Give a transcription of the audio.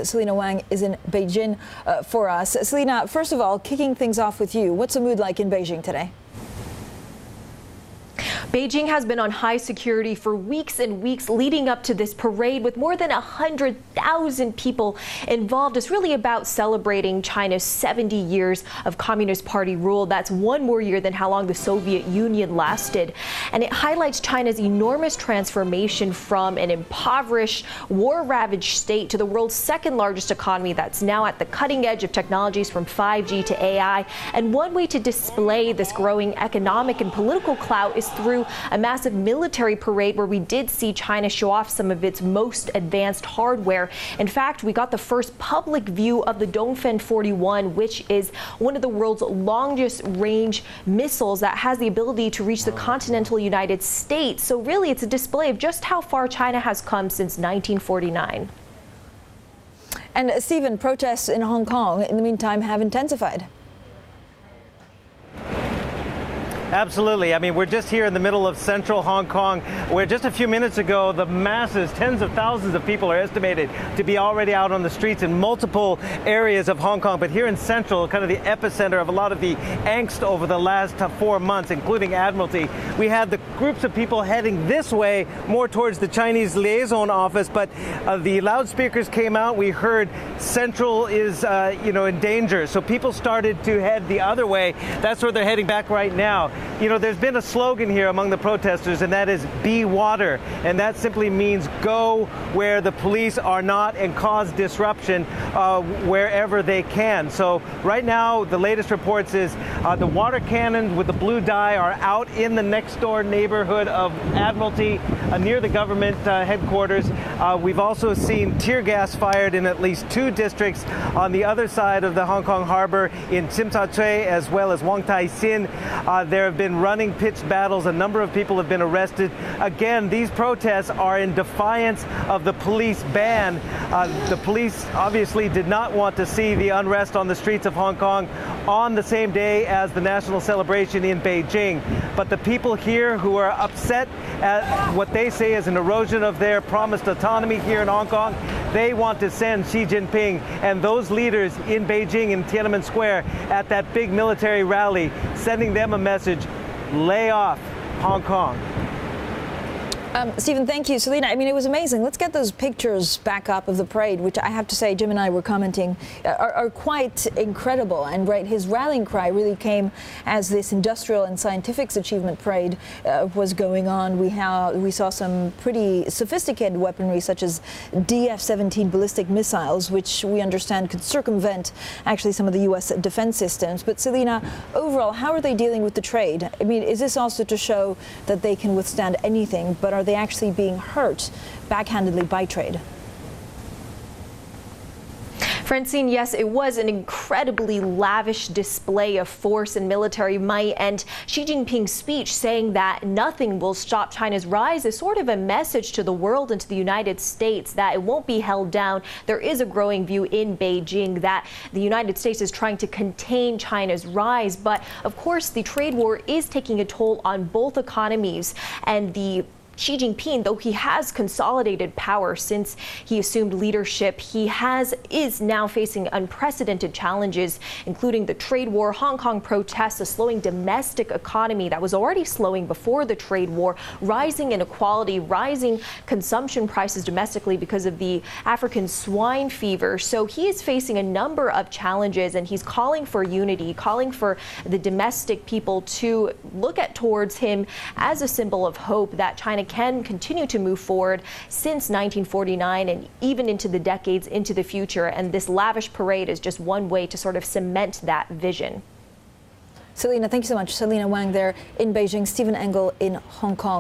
Selina Wang is in Beijing for us. Selina, first of all, kicking things off with you, what's the mood like in Beijing today? Beijing has been on high security for weeks and weeks leading up to this parade with more than 100,000 people involved. It's really about celebrating China's 70 years of Communist Party rule. That's one more year than how long the Soviet Union lasted. And it highlights China's enormous transformation from an impoverished, war-ravaged state to the world's second largest economy that's now at the cutting edge of technologies from 5G to AI. And one way to display this growing economic and political clout is through a massive military parade where we did see China show off some of its most advanced hardware. In fact, we got the first public view of the Dongfeng 41, which is one of the world's longest range missiles that has the ability to reach the continental United States. So really, it's a display of just how far China has come since 1949. And Stephen, protests in Hong Kong in the meantime have intensified. Absolutely. I mean, we're just here in the middle of central Hong Kong, where just a few minutes ago, the masses, tens of thousands of people are estimated to be already out on the streets in multiple areas of Hong Kong. But here in central, kind of the epicenter of a lot of the angst over the last 4 months, including Admiralty, we had the groups of people heading this way, more towards the Chinese liaison office. But the loudspeakers came out. We heard central is, in danger. So people started to head the other way. That's where they're heading back right now. You know, there's been a slogan here among the protesters, and that is "Be water," and that simply means go where the police are not and cause disruption wherever they can. So right now, the latest reports is the water cannons with the blue dye are out in the next door neighborhood of Admiralty near the government headquarters. We've also seen tear gas fired in at least 2 districts on the other side of the Hong Kong harbor in Tsim Sha Tsui as well as Wong Tai Sin. There have been running pitched battles. A number of people have been arrested. Again, these protests are in defiance of the police ban. The police obviously did not want to see the unrest on the streets of Hong Kong on the same day as the national celebration in Beijing. But the people here who are upset at what they say is an erosion of their promised autonomy here in Hong Kong, they want to send Xi Jinping and those leaders in Beijing in Tiananmen Square at that big military rally, sending them a message: lay off Hong Kong. Stephen, thank you. Selina, I mean, it was amazing. Let's get those pictures back up of the parade, which I have to say, Jim and I were commenting, are quite incredible. And right, his rallying cry really came as this industrial and scientific achievement parade was going on. We saw some pretty sophisticated weaponry, such as DF-17 ballistic missiles, which we understand could circumvent actually some of the U.S. defense systems. But Selina, overall, how are they dealing with the trade? I mean, is this also to show that they can withstand anything, but are they actually being hurt backhandedly by trade? Francine, yes, it was an incredibly lavish display of force and military might, and Xi Jinping's speech saying that nothing will stop China's rise is sort of a message to the world and to the United States that it won't be held down. There is a growing view in Beijing that the United States is trying to contain China's rise, but of course the trade war is taking a toll on both economies, and Xi Jinping, though he has consolidated power since he assumed leadership, he is now facing unprecedented challenges, including the trade war, Hong Kong protests, a slowing domestic economy that was already slowing before the trade war, rising inequality, rising consumption prices domestically because of the African swine fever. So he is facing a number of challenges, and he's calling for unity, calling for the domestic people to look towards him as a symbol of hope that China can continue to move forward since 1949 and even into the decades into the future. And this lavish parade is just one way to sort of cement that vision. Selina, thank you so much. Selina Wang there in Beijing, Stephen Engle in Hong Kong.